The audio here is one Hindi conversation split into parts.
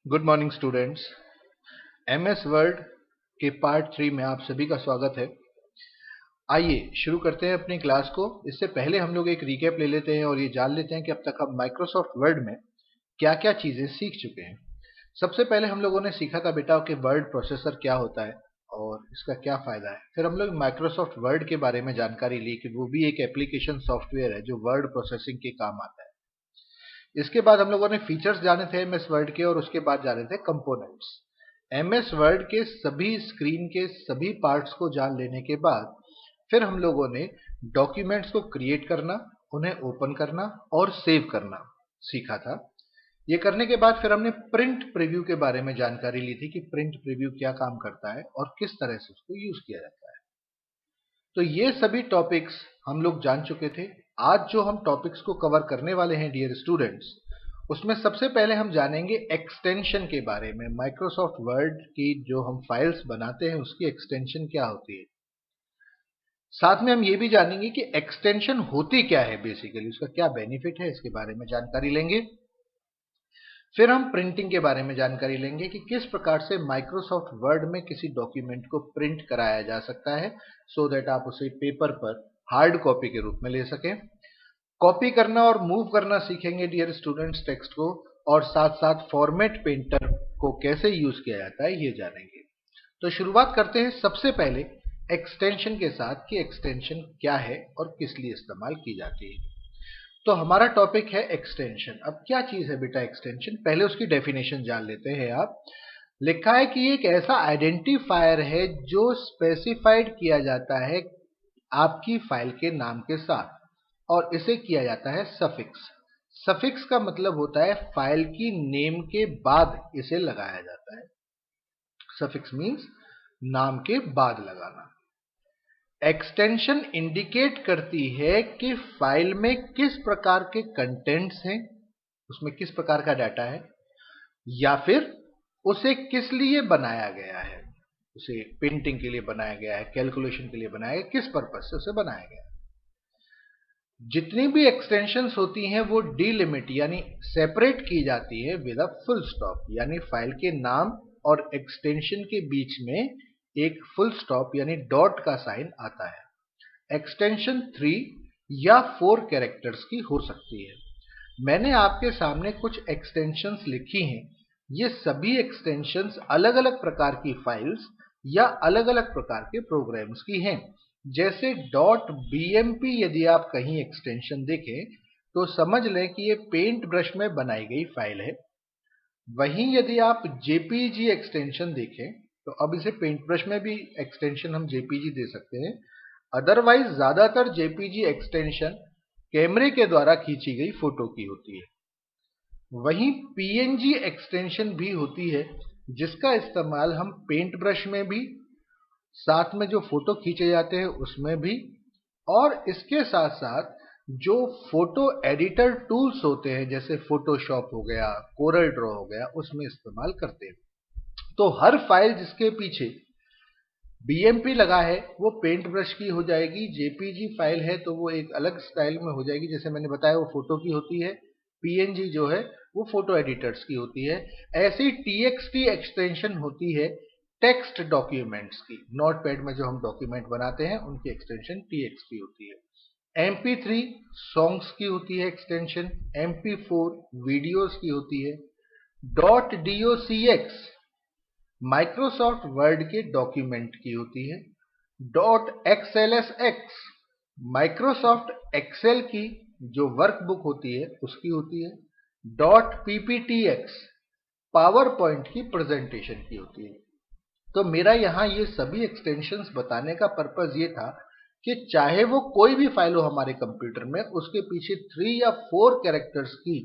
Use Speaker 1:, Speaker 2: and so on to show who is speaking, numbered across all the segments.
Speaker 1: Good morning students. MS word के पार्ट 3 में आप सभी का स्वागत है। आइए शुरू करते हैं अपनी क्लास को। इससे पहले हम लोग एक रिकैप ले लेते हैं और ये जान लेते हैं कि अब तक हम माइक्रोसॉफ्ट वर्ड में क्या क्या चीजें सीख चुके हैं। सबसे पहले हम लोगों ने सीखा था बेटा कि वर्ड प्रोसेसर क्या होता है और इसका क्या फायदा है। फिर हम लोग माइक्रोसॉफ्ट वर्ड के बारे में जानकारी ली कि वो भी एक एप्लीकेशन सॉफ्टवेयर है जो वर्ड प्रोसेसिंग के काम आता है। इसके बाद हम लोगों ने फीचर्स जाने थे एमएस वर्ड के और उसके बाद जाने थे कंपोनेंट्स। एमएस वर्ड के सभी स्क्रीन के सभी पार्ट्स को जान लेने के बाद फिर हम लोगों ने डॉक्यूमेंट्स को क्रिएट करना, उन्हें ओपन करना और सेव करना सीखा था। ये करने के बाद फिर हमने प्रिंट प्रीव्यू के बारे में जानकारी ली थी कि प्रिंट प्रीव्यू क्या काम करता है और किस तरह से उसको यूज किया जाता है। तो ये सभी टॉपिक्स हम लोग जान चुके थे। आज जो हम टॉपिक्स को कवर करने वाले हैं डियर स्टूडेंट्स, उसमें सबसे पहले हम जानेंगे एक्सटेंशन के बारे में। माइक्रोसॉफ्ट वर्ड की जो हम फाइल्स बनाते हैं उसकी एक्सटेंशन क्या होती है। साथ में हम ये भी जानेंगे कि एक्सटेंशन होती क्या है, बेसिकली उसका क्या बेनिफिट है, इसके बारे में जानकारी लेंगे। फिर हम प्रिंटिंग के बारे में जानकारी लेंगे कि किस प्रकार से माइक्रोसॉफ्ट वर्ड में किसी डॉक्यूमेंट को प्रिंट कराया जा सकता है सो दैट आप उसे पेपर पर हार्ड कॉपी के रूप में ले सकें। कॉपी करना और मूव करना सीखेंगे डियर स्टूडेंट्स टेक्स्ट को, और साथ साथ फॉर्मेट पेंटर को कैसे यूज किया जाता है ये जानेंगे। तो शुरुआत करते हैं सबसे पहले एक्सटेंशन के साथ कि एक्सटेंशन क्या है और किस लिए इस्तेमाल की जाती है। तो हमारा टॉपिक है एक्सटेंशन। अब क्या चीज है बेटा एक्सटेंशन, पहले उसकी डेफिनेशन जान लेते हैं। आप लिखा है कि एक ऐसा आइडेंटिफायर है जो स्पेसिफाइड किया जाता है आपकी फाइल के नाम के साथ, और इसे किया जाता है सफिक्स। सफिक्स का मतलब होता है फाइल की नेम के बाद इसे लगाया जाता है। सफिक्स मींस नाम के बाद लगाना। एक्सटेंशन इंडिकेट करती है कि फाइल में किस प्रकार के कंटेंट्स हैं, उसमें किस प्रकार का डाटा है, या फिर उसे किस लिए बनाया गया है। उसे प्रिंटिंग के लिए बनाया गया है, कैलकुलेशन के लिए बनाया गया, किस पर्पज से उसे बनाया गया है। जितनी भी एक्सटेंशंस होती हैं वो डीलिमिट यानी सेपरेट की जाती है विद अ फुल स्टॉप, यानी फाइल के नाम और एक्सटेंशन के बीच में एक फुल स्टॉप यानी डॉट का साइन आता है। एक्सटेंशन 3 या 4 कैरेक्टर्स की हो सकती है। मैंने आपके सामने कुछ एक्सटेंशंस लिखी हैं। ये सभी एक्सटेंशंस अलग अलग प्रकार की फाइल्स या अलग अलग प्रकार के प्रोग्राम्स की हैं। जैसे .bmp यदि आप कहीं एक्सटेंशन देखें तो समझ लें कि ये पेंट ब्रश में बनाई गई फाइल है। वहीं यदि आप jpg एक्सटेंशन देखें तो अब इसे पेंट ब्रश में भी एक्सटेंशन हम jpg दे सकते हैं। अदरवाइज ज्यादातर jpg एक्सटेंशन कैमरे के द्वारा खींची गई फोटो की होती है। वहीं png एक्सटेंशन भी होती है जिसका इस्तेमाल हम पेंट ब्रश में भी, साथ में जो फोटो खींचे जाते हैं उसमें भी, और इसके साथ साथ जो फोटो एडिटर टूल्स होते हैं जैसे फोटोशॉप हो गया, कोरल ड्रॉ हो गया, उसमें इस्तेमाल करते हैं। तो हर फाइल जिसके पीछे बीएमपी लगा है वो पेंट ब्रश की हो जाएगी। जेपीजी फाइल है तो वो एक अलग स्टाइल में हो जाएगी, जैसे मैंने बताया वो फोटो की होती है। पीएनजी जो है वो फोटो एडिटर्स की होती है। ऐसी टीएक्सटी एक्सटेंशन होती है टेक्स्ट डॉक्यूमेंट्स की। नोटपैड में जो हम डॉक्यूमेंट बनाते हैं उनकी एक्सटेंशन टीएक्सटी होती है। MP3 सॉन्ग्स की होती है एक्सटेंशन। MP4 वीडियोस की होती है। .docx माइक्रोसॉफ्ट वर्ड के डॉक्यूमेंट की होती है। .xlsx माइक्रोसॉफ्ट एक्सेल की जो वर्कबुक होती है उसकी होती है। .pptx पावर पॉइंट की प्रेजेंटेशन की होती है। तो मेरा यहां ये सभी एक्सटेंशंस बताने का पर्पज ये था कि चाहे वो कोई भी फाइल हो हमारे कंप्यूटर में, उसके पीछे 3 या 4 कैरेक्टर्स की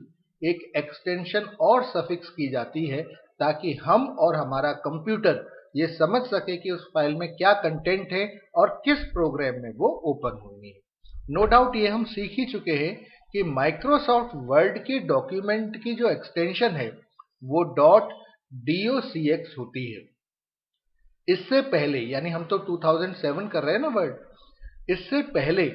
Speaker 1: एक एक्सटेंशन और सफिक्स की जाती है ताकि हम और हमारा कंप्यूटर ये समझ सके कि उस फाइल में क्या कंटेंट है और किस प्रोग्राम में वो ओपन होनी है। नो डाउट ये हम सीख ही चुके हैं कि माइक्रोसॉफ्ट वर्ड के डॉक्यूमेंट की जो एक्सटेंशन है वो .docx होती है। इससे पहले यानी हम तो 2007 कर रहे हैं ना वर्ड, इससे पहले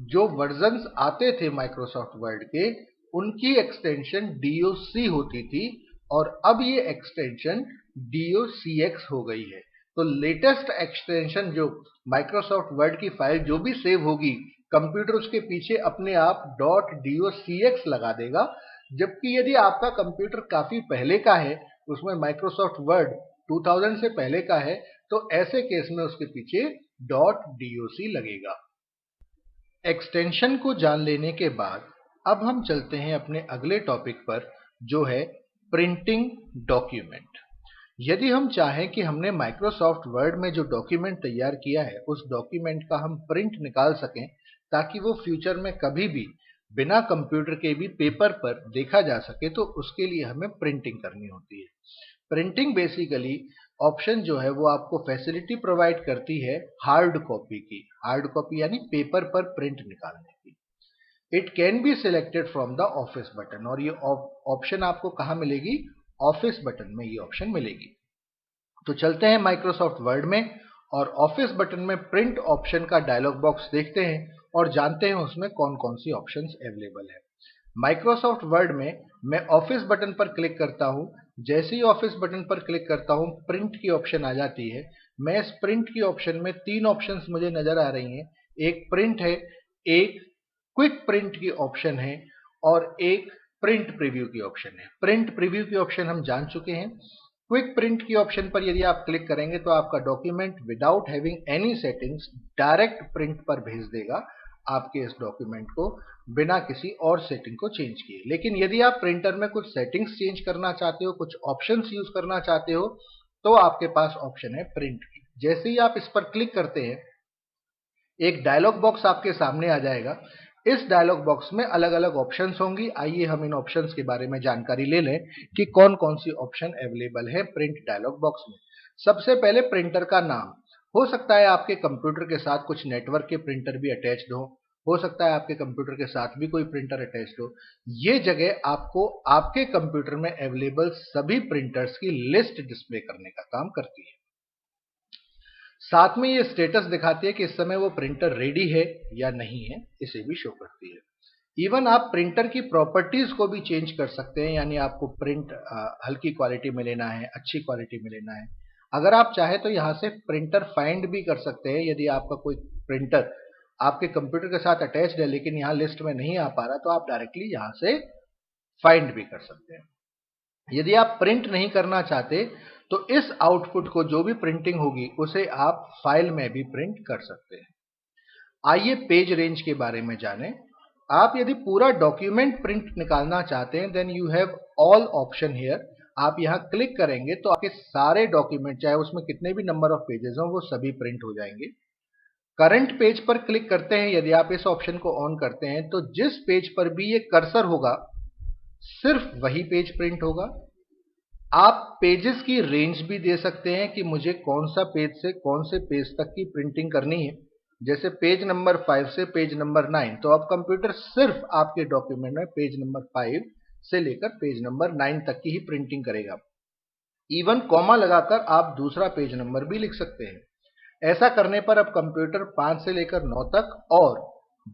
Speaker 1: जो वर्जन्स आते थे माइक्रोसॉफ्ट वर्ड के उनकी एक्सटेंशन doc होती थी, और अब ये एक्सटेंशन docx हो गई है। तो लेटेस्ट एक्सटेंशन जो माइक्रोसॉफ्ट वर्ड की फाइल जो भी सेव होगी, कंप्यूटर उसके पीछे अपने आप .docx लगा देगा। जबकि यदि आपका कंप्यूटर काफी पहले का है, उसमें माइक्रोसॉफ्ट वर्ड 2000 से पहले का है, तो ऐसे केस में उसके पीछे .doc लगेगा। एक्सटेंशन को जान लेने के बाद अब हम चलते हैं अपने अगले टॉपिक पर, जो है प्रिंटिंग डॉक्यूमेंट। यदि हम चाहें कि हमने माइक्रोसॉफ्ट वर्ड में जो डॉक्यूमेंट तैयार किया है उस डॉक्यूमेंट का हम प्रिंट निकाल सकें ताकि वो फ्यूचर में कभी भी बिना कंप्यूटर के भी पेपर पर देखा जा सके, तो उसके लिए हमें प्रिंटिंग करनी होती है। प्रिंटिंग बेसिकली ऑप्शन जो है वो आपको फैसिलिटी प्रोवाइड करती है हार्ड कॉपी की, हार्ड कॉपी यानी पेपर पर प्रिंट निकालने की। It can be selected from the office button, और ये ऑप्शन आपको कहाँ मिलेगी? ऑफिस बटन में ये ऑप्शन मिलेगी। तो चलते हैं माइक्रोसॉफ्ट वर्ड में और ऑफिस बटन में प्रिंट ऑप्शन का डायलॉग बॉक्स देखते हैं और जानते हैं उसमें कौन कौन सी ऑप्शंस अवेलेबल है। माइक्रोसॉफ्ट वर्ड में मैं ऑफिस बटन पर क्लिक करता हूं। जैसे ही ऑफिस बटन पर क्लिक करता हूं, प्रिंट की ऑप्शन आ जाती है। मैं इस प्रिंट की ऑप्शन में तीन ऑप्शंस मुझे नजर आ रही हैं। एक प्रिंट है, एक क्विक प्रिंट की ऑप्शन है और एक प्रिंट प्रीव्यू की ऑप्शन है। प्रिंट प्रीव्यू की ऑप्शन हम जान चुके हैं। क्विक प्रिंट की ऑप्शन पर यदि आप क्लिक करेंगे तो आपका document without having any settings direct print पर भेज देगा आपके इस डॉक्यूमेंट को, बिना किसी और सेटिंग को चेंज किए। लेकिन यदि आप प्रिंटर में कुछ सेटिंग्स चेंज करना चाहते हो, कुछ ऑप्शंस यूज करना चाहते हो, तो आपके पास ऑप्शन है प्रिंट की। जैसे ही आप इस पर क्लिक करते हैं, एक डायलॉग बॉक्स आपके सामने आ जाएगा। इस डायलॉग बॉक्स में अलग अलग ऑप्शंस होंगी। आइए हम इन ऑप्शंस के बारे में जानकारी ले लें कि कौन कौन सी ऑप्शन अवेलेबल है प्रिंट डायलॉग बॉक्स में। सबसे पहले प्रिंटर का नाम। हो सकता है आपके कंप्यूटर के साथ कुछ नेटवर्क के प्रिंटर भी अटैच्ड हो सकता है आपके कंप्यूटर के साथ भी कोई प्रिंटर अटैच्ड हो। ये जगह आपको आपके कंप्यूटर में अवेलेबल सभी प्रिंटर्स की लिस्ट डिस्प्ले करने का काम करती है। साथ में ये स्टेटस दिखाती है कि इस समय वो प्रिंटर रेडी है या नहीं है, इसे भी शो करती है। इवन आप प्रिंटर की प्रॉपर्टीज को भी चेंज कर सकते हैं, यानी आपको प्रिंट हल्की क्वालिटी में लेना है, अच्छी क्वालिटी में लेना है। अगर आप चाहे तो यहाँ से प्रिंटर फाइंड भी कर सकते हैं। यदि आपका कोई प्रिंटर आपके कंप्यूटर के साथ अटैच्ड है लेकिन यहाँ लिस्ट में नहीं आ पा रहा, तो आप डायरेक्टली यहाँ से फाइंड भी कर सकते हैं। यदि आप प्रिंट नहीं करना चाहते तो इस आउटपुट को जो भी प्रिंटिंग होगी उसे आप फाइल में भी प्रिंट कर सकते हैं। आइए पेज रेंज के बारे में जानें। आप यदि पूरा डॉक्यूमेंट प्रिंट निकालना चाहते हैं, then you have all option here. आप यहां क्लिक करेंगे तो आपके सारे डॉक्यूमेंट, चाहे उसमें कितने भी नंबर ऑफ पेजेस हों, वो सभी प्रिंट हो जाएंगे। करंट पेज पर क्लिक करते हैं। यदि आप इस ऑप्शन को ऑन करते हैं तो जिस पेज पर भी ये कर्सर होगा सिर्फ वही पेज प्रिंट होगा। आप पेजेस की रेंज भी दे सकते हैं कि मुझे कौन सा पेज से कौन से पेज तक की प्रिंटिंग करनी है। जैसे पेज नंबर 5 से पेज नंबर 9, तो अब कंप्यूटर सिर्फ आपके डॉक्यूमेंट में पेज नंबर 5 से लेकर पेज नंबर 9 तक की ही प्रिंटिंग करेगा। इवन कॉमा लगाकर आप दूसरा पेज नंबर भी लिख सकते हैं। ऐसा करने पर अब कंप्यूटर 5 से लेकर 9 तक और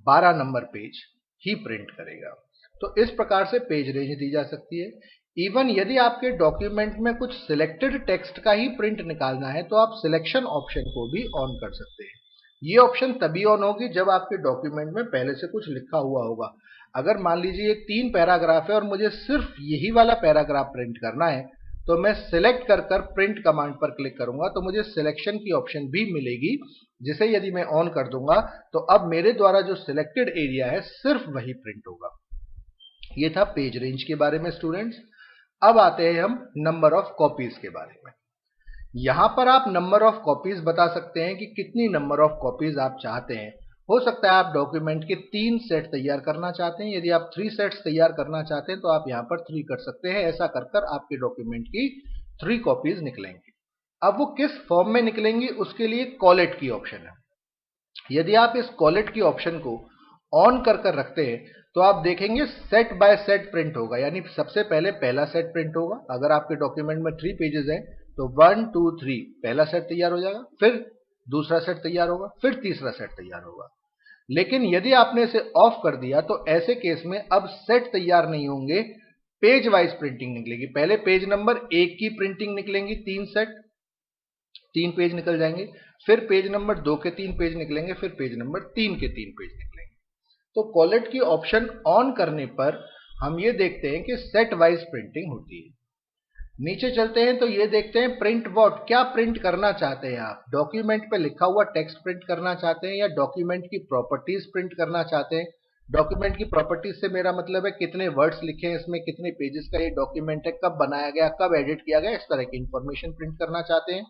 Speaker 1: 12 नंबर पेज ही प्रिंट करेगा। तो इस प्रकार से पेज रेंज दी जा सकती है। इवन यदि आपके डॉक्यूमेंट में कुछ सिलेक्टेड टेक्स्ट का ही प्रिंट निकालना है तो आप सिलेक्शन ऑप्शन को भी ऑन कर सकते हैं। ये ऑप्शन तभी ऑन होगी जब आपके डॉक्यूमेंट में पहले से कुछ लिखा हुआ होगा। अगर मान लीजिए ये 3 पैराग्राफ है और मुझे सिर्फ यही वाला पैराग्राफ प्रिंट करना है, तो मैं सिलेक्ट कर प्रिंट कमांड पर क्लिक करूंगा तो मुझे सिलेक्शन की ऑप्शन भी मिलेगी, जिसे यदि मैं ऑन कर दूंगा तो अब मेरे द्वारा जो सिलेक्टेड एरिया है सिर्फ वही प्रिंट होगा। ये था पेज रेंज के बारे में स्टूडेंट्स। अब आते हैं हम नंबर ऑफ कॉपीज के बारे में। यहां पर आप नंबर ऑफ कॉपीज बता सकते हैं कि कितनी नंबर ऑफ कॉपीज आप चाहते हैं। हो सकता है आप डॉक्यूमेंट के 3 सेट तैयार करना चाहते हैं। यदि आप 3 सेट्स तैयार करना चाहते हैं तो आप यहां पर 3 कर सकते हैं। ऐसा कर आपके डॉक्यूमेंट की 3 कॉपीज निकलेंगी। अब वो किस फॉर्म में निकलेंगी उसके लिए कॉलेट की ऑप्शन है। यदि आप इस कॉलेट की ऑप्शन को ऑन कर रखते हैं तो आप देखेंगे सेट बाय सेट प्रिंट होगा, यानी सबसे पहले पहला सेट प्रिंट होगा। अगर आपके डॉक्यूमेंट में 3 पेजेस हैं तो 1 2 3 पहला सेट तैयार हो जाएगा, फिर दूसरा सेट तैयार होगा, फिर तीसरा सेट तैयार होगा। लेकिन यदि आपने इसे ऑफ कर दिया तो ऐसे केस में अब सेट तैयार नहीं होंगे, पेज वाइज प्रिंटिंग निकलेगी। पहले पेज नंबर 1 की प्रिंटिंग निकलेंगी, 3 सेट, 3 पेज निकल जाएंगे। फिर पेज नंबर 2 के 3 पेज निकलेंगे, फिर पेज नंबर 3 के 3 पेज निकलेंगे। तो कॉलेट की ऑप्शन ऑन करने पर हम ये देखते हैं कि सेट वाइज प्रिंटिंग होती है। नीचे चलते हैं तो ये देखते हैं प्रिंट व्हाट, क्या प्रिंट करना चाहते हैं आप। डॉक्यूमेंट पे लिखा हुआ टेक्स्ट प्रिंट करना चाहते हैं या डॉक्यूमेंट की प्रॉपर्टीज प्रिंट करना चाहते हैं। डॉक्यूमेंट की प्रॉपर्टीज से मेरा मतलब है कितने वर्ड्स लिखे हैं इसमें, कितने पेजेस का ये डॉक्यूमेंट है, कब बनाया गया, कब एडिट किया गया, इस तरह की इंफॉर्मेशन प्रिंट करना चाहते हैं।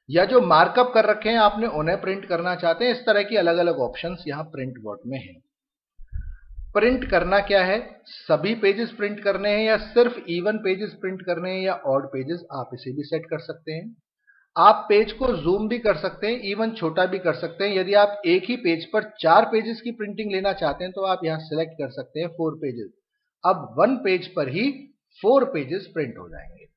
Speaker 1: या जो मार्कअप कर रखे हैं आपने उन्हें प्रिंट करना चाहते हैं। इस तरह की अलग अलग ऑप्शंस यहां प्रिंट व्हाट में है। प्रिंट करना क्या है, सभी पेजेस प्रिंट करने हैं या सिर्फ इवन पेजेस प्रिंट करने हैं या ऑड पेजेस, आप इसे भी सेट कर सकते हैं। आप पेज को जूम भी कर सकते हैं, इवन छोटा भी कर सकते हैं। यदि आप एक ही पेज पर 4 पेजेस की प्रिंटिंग लेना चाहते हैं तो आप यहां सेलेक्ट कर सकते हैं 4 पेजेस। अब 1 पेज पर ही 4 पेजेस प्रिंट हो जाएंगे।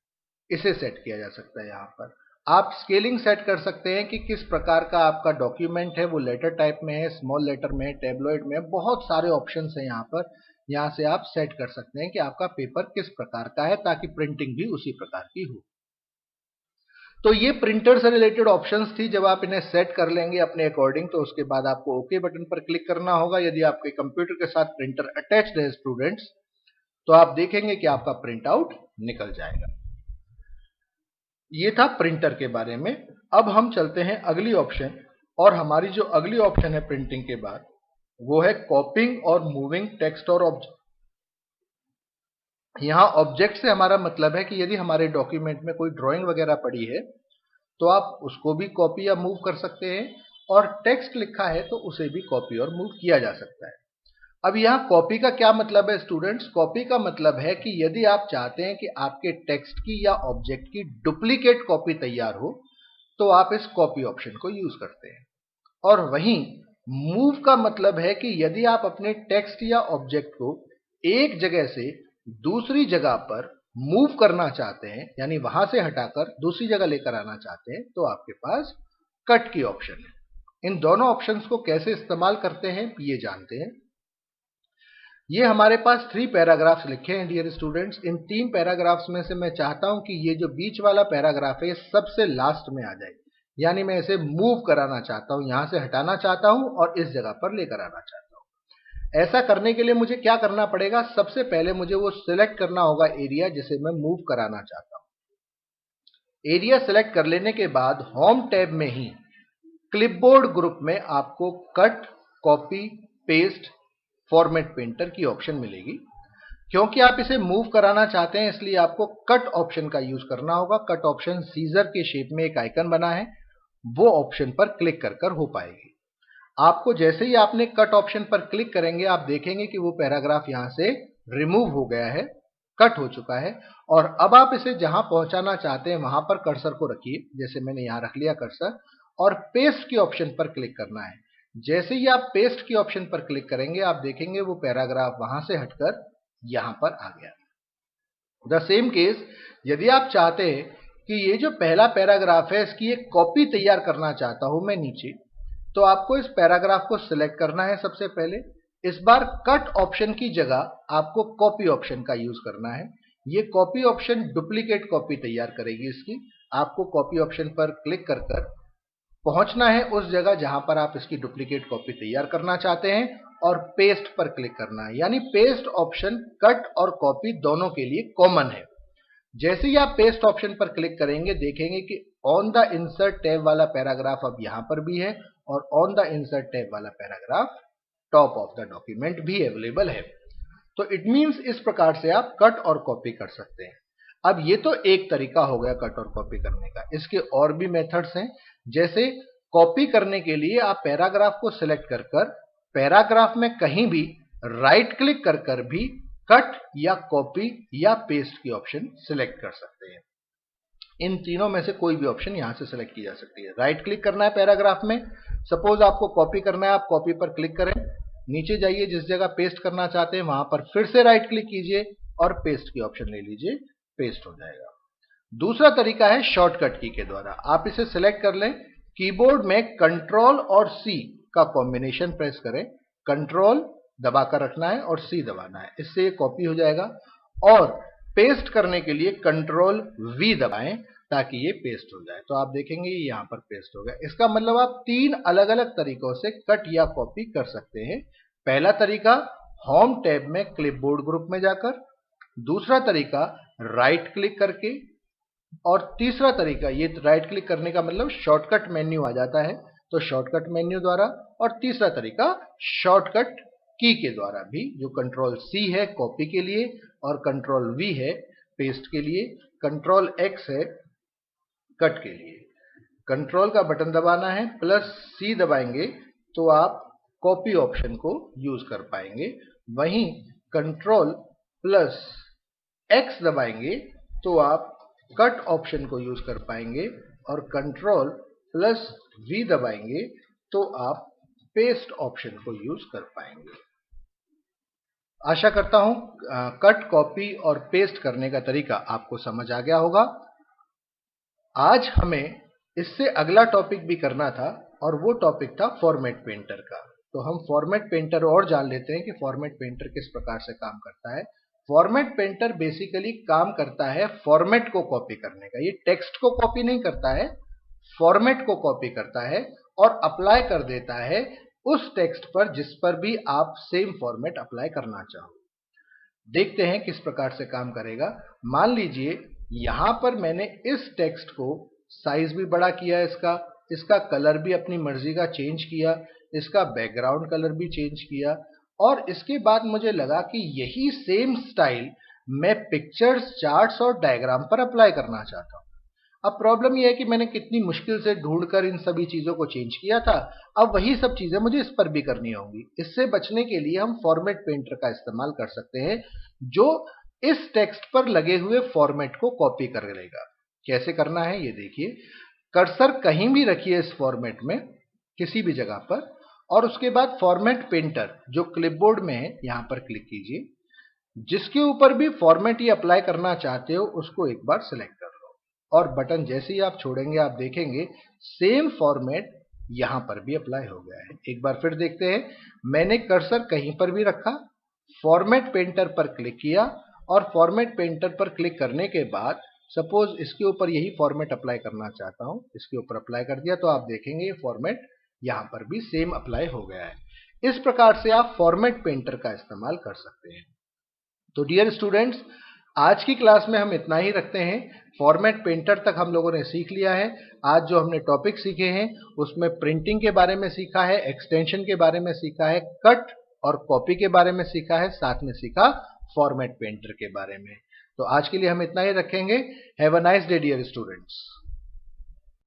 Speaker 1: इसे सेट किया जा सकता है। यहां पर आप स्केलिंग सेट कर सकते हैं कि किस प्रकार का आपका डॉक्यूमेंट है, वो लेटर टाइप में है, स्मॉल लेटर में है, टैबलॉइड में है, बहुत सारे ऑप्शंस हैं यहां पर। यहां से आप सेट कर सकते हैं कि आपका पेपर किस प्रकार का है ताकि प्रिंटिंग भी उसी प्रकार की हो। तो ये प्रिंटर से रिलेटेड ऑप्शंस थी। जब आप इन्हें सेट कर लेंगे अपने अकॉर्डिंग तो उसके बाद आपको ओके बटन पर क्लिक करना होगा। यदि आपके कंप्यूटर के साथ प्रिंटर अटैच्ड है स्टूडेंट्स, तो आप देखेंगे कि आपका प्रिंट आउट निकल जाएगा। ये था प्रिंटर के बारे में। अब हम चलते हैं अगली ऑप्शन, और हमारी जो अगली ऑप्शन है प्रिंटिंग के बाद वो है कॉपिंग और मूविंग टेक्स्ट और ऑब्जेक्ट। यहां ऑब्जेक्ट से हमारा मतलब है कि यदि हमारे डॉक्यूमेंट में कोई ड्राइंग वगैरह पड़ी है तो आप उसको भी कॉपी या मूव कर सकते हैं, और टेक्स्ट लिखा है तो उसे भी कॉपी और मूव किया जा सकता है। अब यहां कॉपी का क्या मतलब है स्टूडेंट्स? कॉपी का मतलब है कि यदि आप चाहते हैं कि आपके टेक्स्ट की या ऑब्जेक्ट की डुप्लीकेट कॉपी तैयार हो तो आप इस कॉपी ऑप्शन को यूज करते हैं। और वहीं मूव का मतलब है कि यदि आप अपने टेक्स्ट या ऑब्जेक्ट को एक जगह से दूसरी जगह पर मूव करना चाहते हैं, यानी वहां से हटाकर दूसरी जगह लेकर आना चाहते हैं, तो आपके पास कट की ऑप्शन है। इन दोनों ऑप्शंस को कैसे इस्तेमाल करते हैं ये जानते हैं। ये हमारे पास 3 पैराग्राफ्स लिखे हैं डियर स्टूडेंट्स। इन 3 पैराग्राफ्स में से मैं चाहता हूं कि ये जो बीच वाला पैराग्राफ है सबसे लास्ट में आ जाए, यानी मैं इसे मूव कराना चाहता हूं, यहां से हटाना चाहता हूं और इस जगह पर लेकर आना चाहता हूं। ऐसा करने के लिए मुझे क्या करना पड़ेगा? सबसे पहले मुझे वो सिलेक्ट करना होगा एरिया जिसे मैं मूव कराना चाहता हूं। एरिया सिलेक्ट कर लेने के बाद होम टैब में ही क्लिपबोर्ड ग्रुप में आपको cut, copy, paste, format painter की ऑप्शन मिलेगी। क्योंकि आप इसे मूव कराना चाहते हैं इसलिए आपको कट ऑप्शन का यूज करना होगा। कट ऑप्शन सीजर के शेप में एक आइकन बना है, वो ऑप्शन पर क्लिक कर हो पाएगी। आपको जैसे ही आपने कट ऑप्शन पर क्लिक करेंगे आप देखेंगे कि वो पैराग्राफ यहां से रिमूव हो गया है, कट हो चुका है। और अब आप इसे जहां पहुंचाना चाहते हैं वहां पर कर्सर को रखिए, जैसे मैंने यहां रख लिया कर्सर, और पेस्ट की ऑप्शन पर क्लिक करना है। जैसे ही आप पेस्ट की ऑप्शन पर क्लिक करेंगे आप देखेंगे वो पैराग्राफ वहां से हटकर यहां पर आ गया। द सेम केस यदि आप चाहते हैं कि ये जो पहला पैराग्राफ है इसकी एक कॉपी तैयार करना चाहता हूं मैं नीचे, तो आपको इस पैराग्राफ को सिलेक्ट करना है। सबसे पहले इस बार कट ऑप्शन की जगह आपको कॉपी ऑप्शन का यूज करना है। ये कॉपी ऑप्शन डुप्लीकेट कॉपी तैयार करेगी इसकी। आपको कॉपी ऑप्शन पर क्लिक कर पहुंचना है उस जगह जहां पर आप इसकी डुप्लीकेट कॉपी तैयार करना चाहते हैं और पेस्ट पर क्लिक करना है। यानी पेस्ट ऑप्शन कट और कॉपी दोनों के लिए कॉमन है। जैसे ही आप पेस्ट ऑप्शन पर क्लिक करेंगे देखेंगे कि ऑन द इंसर्ट टैब वाला पैराग्राफ अब यहां पर भी है और ऑन द इंसर्ट टैब वाला paragraph top of the document भी अवेलेबल है। तो इट मींस इस प्रकार से आप कट और कॉपी कर सकते हैं। अब ये तो एक तरीका हो गया कट और कॉपी करने का। इसके और भी मेथड्स हैं। जैसे कॉपी करने के लिए आप पैराग्राफ को सिलेक्ट कर पैराग्राफ में कहीं भी राइट क्लिक कर भी कट या कॉपी या पेस्ट की ऑप्शन सिलेक्ट कर सकते हैं। इन तीनों में से कोई भी ऑप्शन यहां से सिलेक्ट की जा सकती है। राइट क्लिक करना है पैराग्राफ में, सपोज आपको कॉपी करना है, आप कॉपी पर क्लिक करें, नीचे जाइए जिस जगह पेस्ट करना चाहते हैं वहां पर फिर से राइट क्लिक कीजिए और पेस्ट की ऑप्शन ले लीजिए, पेस्ट हो जाएगा। दूसरा तरीका है शॉर्टकट की के द्वारा। आप इसे सिलेक्ट कर लें, कीबोर्ड में कंट्रोल और सी का कॉम्बिनेशन प्रेस करें, कंट्रोल दबाकर रखना है और C दबाना है, इससे ये कॉपी हो जाएगा। और पेस्ट करने के लिए कंट्रोल V दबाएं ताकि ये पेस्ट हो जाए। तो आप देखेंगे ये यहां पर पेस्ट हो गया। इसका मतलब आप 3 अलग अलग तरीकों से कट या कॉपी कर सकते हैं। पहला तरीका होम टैब में क्लिपबोर्ड ग्रुप में जाकर, दूसरा तरीका राइट क्लिक करके, और तीसरा तरीका, ये राइट क्लिक करने का मतलब शॉर्टकट मेन्यू आ जाता है, तो शॉर्टकट मेन्यू द्वारा, और तीसरा तरीका शॉर्टकट की के द्वारा भी, जो कंट्रोल C है कॉपी के लिए और कंट्रोल V है पेस्ट के लिए, कंट्रोल X है कट के लिए। कंट्रोल का बटन दबाना है, प्लस C दबाएंगे तो आप कॉपी ऑप्शन को यूज कर पाएंगे। वहीं कंट्रोल प्लस X दबाएंगे तो आप कट ऑप्शन को यूज कर पाएंगे, और कंट्रोल प्लस V दबाएंगे तो आप पेस्ट ऑप्शन को यूज कर पाएंगे। आशा करता हूं कट, कॉपी और पेस्ट करने का तरीका आपको समझ आ गया होगा। आज हमें इससे अगला टॉपिक भी करना था, और वो टॉपिक था फॉर्मेट पेंटर का। तो हम फॉर्मेट पेंटर और जान लेते हैं कि फॉर्मेट पेंटर किस प्रकार से काम करता है। फॉर्मेट पेंटर बेसिकली काम करता है फॉर्मेट को कॉपी करने का। ये टेक्स्ट को कॉपी नहीं करता है, फॉर्मेट को कॉपी करता है और अप्लाई कर देता है उस टेक्स्ट पर जिस पर भी आप सेम फॉर्मेट अप्लाई करना चाहो। देखते हैं किस प्रकार से काम करेगा। मान लीजिए यहां पर मैंने इस टेक्स्ट को साइज भी बड़ा किया, इसका कलर भी अपनी मर्जी का चेंज किया, इसका बैकग्राउंड कलर भी चेंज किया, और इसके बाद मुझे लगा कि यही सेम स्टाइल मैं पिक्चर्स, चार्ट्स और डायग्राम पर अप्लाई करना चाहता हूं। अब प्रॉब्लम यह है कि मैंने कितनी मुश्किल से ढूंढकर इन सभी चीजों को चेंज किया था, अब वही सब चीजें मुझे इस पर भी करनी होंगी। इससे बचने के लिए हम फॉर्मेट पेंटर का इस्तेमाल कर सकते हैं, जो इस टेक्स्ट पर लगे हुए फॉर्मेट को कॉपी कर लेगा। कैसे करना है ये देखिए। कर्सर कहीं भी रखिए इस फॉर्मेट में, किसी भी जगह पर, और उसके बाद फॉर्मेट पेंटर जो क्लिपबोर्ड में है यहां पर क्लिक कीजिए। जिसके ऊपर भी फॉर्मेट ये अप्लाई करना चाहते हो उसको एक बार सिलेक्ट कर लो, और बटन जैसे ही आप छोड़ेंगे आप देखेंगे सेम फॉर्मेट यहां पर भी अप्लाई हो गया है। एक बार फिर देखते हैं। मैंने कर्सर कहीं पर भी रखा, फॉर्मेट पेंटर पर क्लिक किया, और फॉर्मेट पेंटर पर क्लिक करने के बाद सपोज इसके ऊपर यही फॉर्मेट अप्लाई करना चाहता हूं, इसके ऊपर अप्लाई कर दिया, तो आप देखेंगे ये फॉर्मेट यहां पर भी सेम अप्लाई हो गया है। इस प्रकार से आप फॉर्मेट पेंटर का इस्तेमाल कर सकते हैं। तो डियर स्टूडेंट्स, आज की क्लास में हम इतना ही रखते हैं। फॉर्मेट पेंटर तक हम लोगों ने सीख लिया है। आज जो हमने टॉपिक सीखे हैं उसमें प्रिंटिंग के बारे में सीखा है, एक्सटेंशन के बारे में सीखा है, कट और कॉपी के बारे में सीखा है, साथ में सीखा फॉर्मेट पेंटर के बारे में। तो आज के लिए हम इतना ही रखेंगे। Have a nice day dear students.